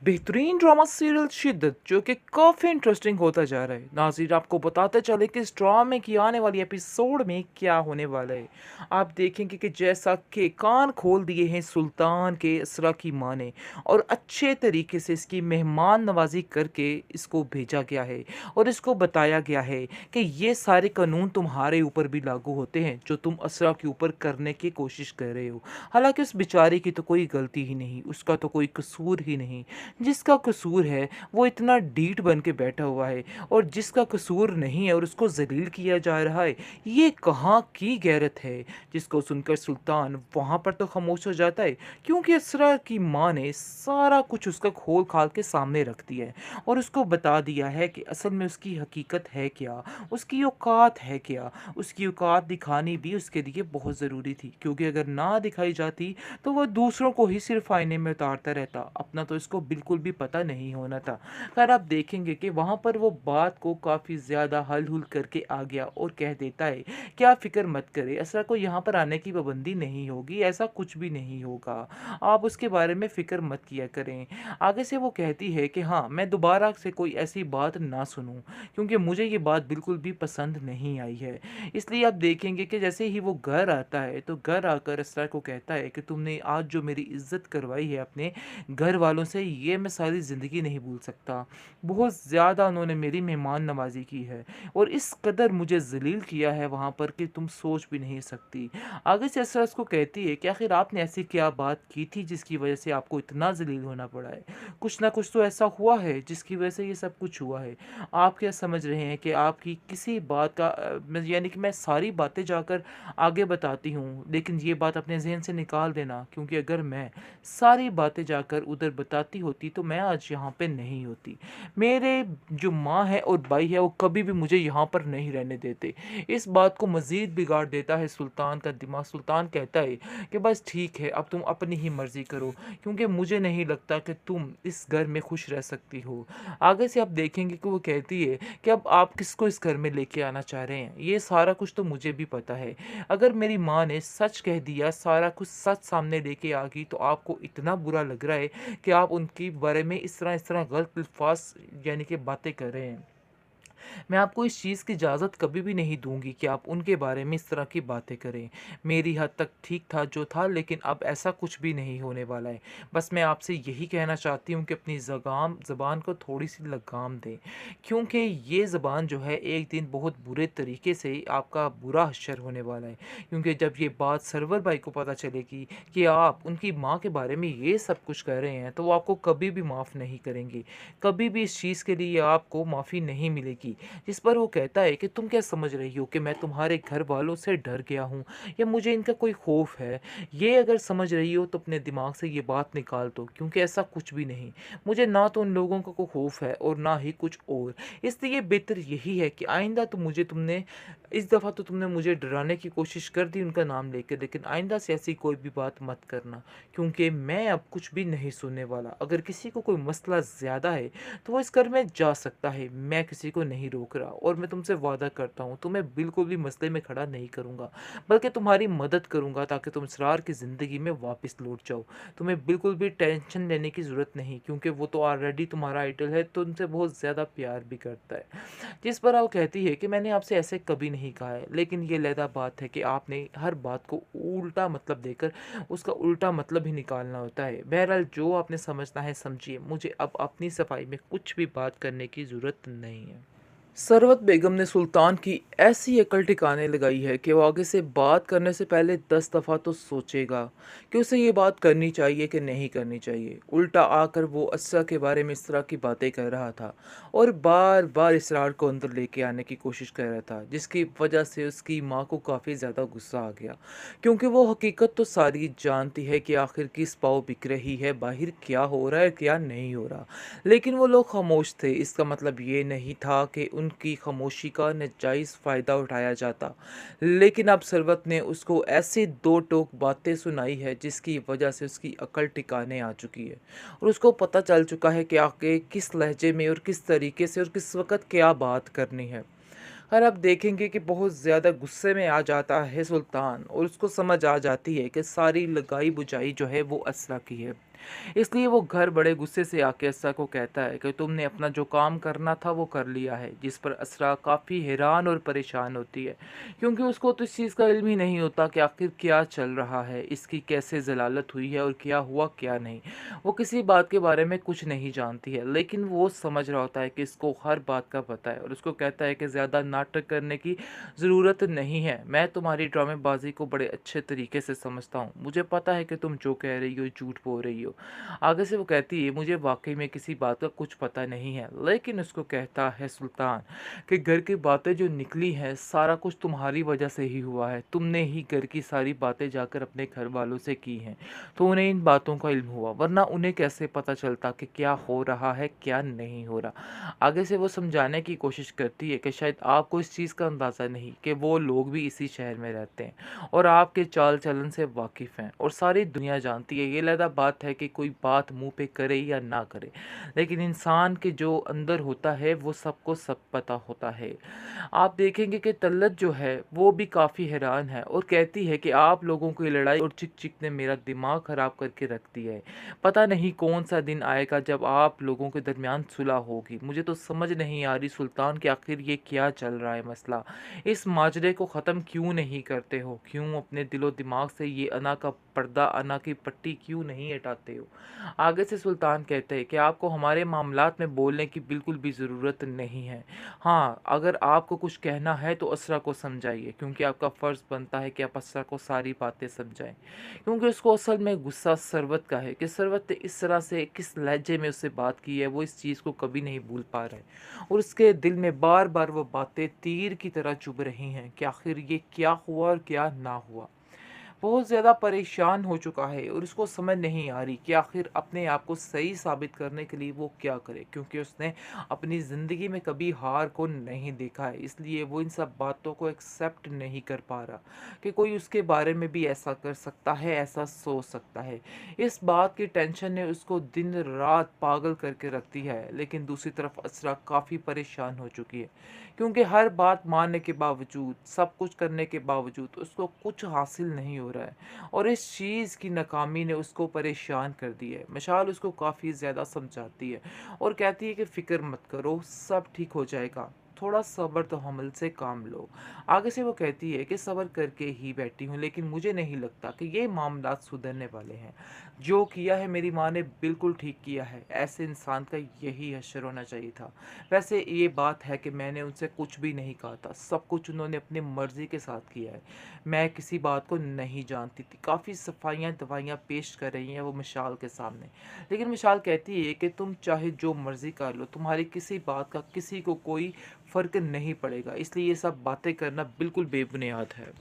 बेहतरीन drama serial शिद्दत जो कि काफ़ी इंटरेस्टिंग होता जा रहा है। नाज़रीन आपको बताते चले कि इस ड्रामे की आने वाली एपिसोड में क्या होने वाला है। आप देखेंगे कि जैसा कि कान खोल दिए हैं सुल्तान के असरा की माँ ने और अच्छे तरीके से इसकी मेहमान नवाजी करके इसको भेजा गया है और इसको बताया गया है कि ये सारे कानून तुम्हारे ऊपर भी लागू होते हैं जो तुम असरा के ऊपर करने की कोशिश कर रहे हो। हालांकि उस बेचारे की तो कोई गलती ही नहीं, उसका तो कोई कसूर ही नहीं। जिसका कसूर है वो इतना ढीठ बन के बैठा हुआ है और जिसका कसूर नहीं है और उसको जलील किया जा रहा है। ये कहाँ की गैरत है जिसको सुनकर सुल्तान वहाँ पर तो खामोश हो जाता है, क्योंकि असरा की माँ ने सारा कुछ उसका खोल खाल के सामने रख दिया है और उसको बता दिया है कि असल में उसकी हकीकत है क्या, उसकी औकात है क्या। उसकी औकात दिखानी भी उसके लिए बहुत ज़रूरी थी, क्योंकि अगर ना दिखाई जाती तो वह दूसरों को ही सिर्फ आईने में उतारता रहता, अपना तो इसको बिल्कुल भी पता नहीं होना था। खैर आप देखेंगे कि वहाँ पर वो बात को काफ़ी ज़्यादा हल हुल करके आ गया और कह देता है कि आप फिक्र मत करें, असरा को यहाँ पर आने की पाबंदी नहीं होगी, ऐसा कुछ भी नहीं होगा, आप उसके बारे में फ़िक्र मत किया करें। आगे से वो कहती है कि हाँ, मैं दोबारा से कोई ऐसी बात ना सुनूं, क्योंकि मुझे ये बात बिल्कुल भी पसंद नहीं आई है। इसलिए आप देखेंगे कि जैसे ही वो घर आता है तो घर आकर असरा को कहता है कि तुमने आज जो मेरी इज्जत करवाई है अपने घर वालों से, ये मैं सारी ज़िंदगी नहीं भूल सकता। बहुत ज़्यादा उन्होंने मेरी मेहमान नवाजी की है और इस कदर मुझे जलील किया है वहाँ पर कि तुम सोच भी नहीं सकती। आगे से असरा उसको कहती है कि आखिर आपने ऐसी क्या बात की थी जिसकी वजह से आपको इतना जलील होना पड़ा है। कुछ ना कुछ तो ऐसा हुआ है जिसकी वजह से ये सब कुछ हुआ है। आप क्या समझ रहे हैं कि आपकी किसी बात का यानी कि मैं सारी बातें जाकर आगे बताती हूँ, लेकिन ये बात अपने जहन से निकाल देना, क्योंकि अगर मैं सारी बातें जाकर उधर बताती होती तो मैं आज यहाँ पे नहीं होती। मेरे जो माँ है और भाई है वो कभी भी मुझे यहाँ पर नहीं रहने देते। इस बात को मज़ीद बिगाड़ देता है सुल्तान का दिमाग। सुल्तान कहता है कि बस ठीक है, अब तुम अपनी ही मर्ज़ी करो, क्योंकि मुझे नहीं लगता कि तुम इस घर में खुश रह सकती हो। आगे से आप देखेंगे कि वो कहती है कि अब आप किसको इस घर में लेके आना चाह रहे हैं, ये सारा कुछ तो मुझे भी पता है। अगर मेरी माँ ने सच कह दिया, सारा कुछ सच सामने लेके आ गई, तो आपको इतना बुरा लग रहा है कि आप उनके बारे में इस तरह गलत अल्फाज यानी कि बातें कर रहे हैं। मैं आपको इस चीज़ की इजाज़त कभी भी नहीं दूंगी कि आप उनके बारे में इस तरह की बातें करें। मेरी हद तक ठीक था जो था, लेकिन अब ऐसा कुछ भी नहीं होने वाला है। बस मैं आपसे यही कहना चाहती हूँ कि अपनी ज़बान को थोड़ी सी लगाम दें, क्योंकि ये ज़बान जो है एक दिन बहुत बुरे तरीके से आपका बुरा हश्र होने वाला है। क्योंकि जब ये बात सरवर भाई को पता चलेगी कि आप उनकी माँ के बारे में ये सब कुछ कर रहे हैं, तो वो आपको कभी भी माफ़ नहीं करेंगे। कभी भी इस चीज़ के लिए आपको माफ़ी नहीं मिलेगी। जिस पर वो कहता है कि तुम क्या समझ रही हो कि मैं तुम्हारे घर वालों से डर गया हूँ या मुझे इनका कोई खौफ है। ये अगर समझ रही हो तो अपने दिमाग से ये बात निकाल दो, क्योंकि ऐसा कुछ भी नहीं। मुझे ना तो उन लोगों का कोई खौफ है और ना ही कुछ और। इसलिए बेहतर यही है कि आइंदा तो तुमने इस दफ़ा तो तुमने मुझे डराने की कोशिश कर दी उनका नाम लेकर, लेकिन आइंदा से ऐसी कोई भी बात मत करना, क्योंकि मैं अब कुछ भी नहीं सुनने वाला। अगर किसी को कोई मसला ज़्यादा है तो वो इस घर में जा सकता है, मैं किसी को नहीं रोक रहा। और मैं तुमसे वादा करता हूँ, तुम्हें बिल्कुल भी मसले में खड़ा नहीं करूँगा, बल्कि तुम्हारी मदद करूँगा ताकि तुम इसरार की ज़िंदगी में वापस लौट जाओ। तुम्हें बिल्कुल भी टेंशन लेने की ज़रूरत नहीं, क्योंकि वो तो ऑलरेडी तुम्हारा आइडल है, तो उनसे बहुत ज़्यादा प्यार भी करता है। जिस पर वो कहती है कि मैंने आपसे ऐसे कभी नहीं कहा है, लेकिन ये लहदा बात है कि आपने हर बात को उल्टा मतलब देकर उसका उल्टा मतलब ही निकालना होता है। बहरहाल जो आपने समझना है समझिए, मुझे अब अपनी सफाई में कुछ भी बात करने की ज़रूरत नहीं है। सरवत बेगम ने सुल्तान की ऐसी अकल ठिकाने लगाई है कि वो आगे से बात करने से पहले 10 दफ़ा तो सोचेगा कि उसे ये बात करनी चाहिए कि नहीं करनी चाहिए। उल्टा आकर वो अस्सा के बारे में इस तरह की बातें कर रहा था और बार बार इसरार को अंदर लेके आने की कोशिश कर रहा था, जिसकी वजह से उसकी माँ को काफ़ी ज़्यादा गुस्सा आ गया, क्योंकि वो हकीकत तो सारी जानती है कि आखिर किस पाँव बिक रही है, बाहर क्या हो रहा है क्या नहीं हो रहा। लेकिन वो लोग खामोश थे, इसका मतलब ये नहीं था कि उनकी खामोशी का नाजायज़ फ़ायदा उठाया जाता। लेकिन अब सरवत ने उसको ऐसी दो टोक बातें सुनाई है जिसकी वजह से उसकी अकल ठिकाने आ चुकी है और उसको पता चल चुका है कि आगे किस लहजे में और किस तरीके से और किस वक़्त क्या बात करनी है। और आप देखेंगे कि बहुत ज़्यादा गुस्से में आ जाता है सुल्तान और उसको समझ आ जाती है कि सारी लगाई बुझाई जो है वो असरा की है। इसलिए वो घर बड़े गुस्से से आके असरा को कहता है कि तुमने अपना जो काम करना था वो कर लिया है, जिस पर असरा काफ़ी हैरान और परेशान होती है, क्योंकि उसको तो इस चीज़ का इल्म ही नहीं होता कि आखिर क्या चल रहा है, इसकी कैसे जलालत हुई है और क्या हुआ क्या नहीं। वो किसी बात के बारे में कुछ नहीं जानती है, लेकिन वो समझ रहा होता है कि इसको हर बात का पता है, और उसको कहता है कि ज़्यादा नाटक करने की ज़रूरत नहीं है। मैं तुम्हारी ड्रामेबाजी को बड़े अच्छे तरीके से समझता हूँ, मुझे पता है कि तुम जो कह रही हो झूठ बोल रही हो। आगे से वो कहती है, मुझे वाकई में किसी बात का कुछ पता नहीं है, लेकिन उसको कहता है सुल्तान कि घर की बातें जो निकली हैं सारा कुछ तुम्हारी वजह से ही हुआ है, तुमने ही घर की सारी बातें जाकर अपने घर वालों से की हैं, तो उन्हें इन बातों का इल्म हुआ, वरना उन्हें कैसे पता चलता कि क्या हो रहा है क्या नहीं हो रहा। आगे से वो समझाने की कोशिश करती है कि शायद आपको इस चीज़ का अंदाज़ा नहीं कि वो लोग भी इसी शहर में रहते हैं और आपके चाल चलन से वाकिफ़ हैं, और सारी दुनिया जानती है। ये अलहदा बात है कि कोई बात मुंह पे करे या ना करे, लेकिन इंसान के जो अंदर होता है वो सबको सब पता होता है। आप देखेंगे कि तल्लत जो है वो भी काफ़ी हैरान है और कहती है कि आप लोगों की लड़ाई और चिक चिक ने मेरा दिमाग ख़राब करके रख दिया है। पता नहीं कौन सा दिन आएगा जब आप लोगों के दरमियान सुलह होगी। मुझे तो समझ नहीं आ रही सुल्तान कि आखिर ये क्या चल रहा है मसला। इस माजरे को ख़त्म क्यों नहीं करते हो? क्यों अपने दिलो दिमाग से ये अना का पर्दा, अना की पट्टी क्यों नहीं हटाते हो? आगे से सुल्तान कहते हैं कि आपको हमारे मामलात में बोलने की बिल्कुल भी ज़रूरत नहीं है। हाँ, अगर आपको कुछ कहना है तो असरा को समझाइए, क्योंकि आपका फ़र्ज़ बनता है कि आप असरा को सारी बातें समझाएँ। क्योंकि उसको असल में गुस्सा सरवत का है कि सरवत ने इस तरह से किस लहजे में उससे बात की है, वो इस चीज़ को कभी नहीं भूल पा रहा है। और उसके दिल में बार-बार वो बातें तीर की तरह चुभ रही हैं कि आखिर ये क्या हुआ और क्या ना हुआ। बहुत ज़्यादा परेशान हो चुका है और उसको समझ नहीं आ रही कि आखिर अपने आप को सही साबित करने के लिए वो क्या करे, क्योंकि उसने अपनी ज़िंदगी में कभी हार को नहीं देखा है। इसलिए वो इन सब बातों को एक्सेप्ट नहीं कर पा रहा कि कोई उसके बारे में भी ऐसा कर सकता है, ऐसा सोच सकता है। इस बात की टेंशन ने उसको दिन रात पागल करके रखती है। लेकिन दूसरी तरफ असरा काफ़ी परेशान हो चुकी है, क्योंकि हर बात मानने के बावजूद, सब कुछ करने के बावजूद उसको कुछ हासिल नहीं हो रहा है, और इस चीज़ की नाकामी ने उसको परेशान कर दिया है। मशाल उसको काफ़ी ज़्यादा समझाती है और कहती है कि फ़िक्र मत करो, सब ठीक हो जाएगा, थोड़ा सब्र तो हमल से काम लो। आगे से वो कहती है कि सब्र करके ही बैठी हूँ, लेकिन मुझे नहीं लगता कि ये मामलात सुधरने वाले हैं। जो किया है मेरी माँ ने बिल्कुल ठीक किया है, ऐसे इंसान का यही हश्र होना चाहिए था। वैसे ये बात है कि मैंने उनसे कुछ भी नहीं कहा था, सब कुछ उन्होंने अपनी मर्ज़ी के साथ किया है। मैं किसी बात को नहीं जानती थी। काफ़ी सफाइयाँ दवाइयाँ पेश कर रही हैं वो मिशाल के सामने। लेकिन मिशाल कहती है कि तुम चाहे जो मर्ज़ी कर लो, तुम्हारी किसी बात का किसी को कोई फ़र्क नहीं पड़ेगा। इसलिए ये सब बातें करना बिल्कुल बेबुनियाद है।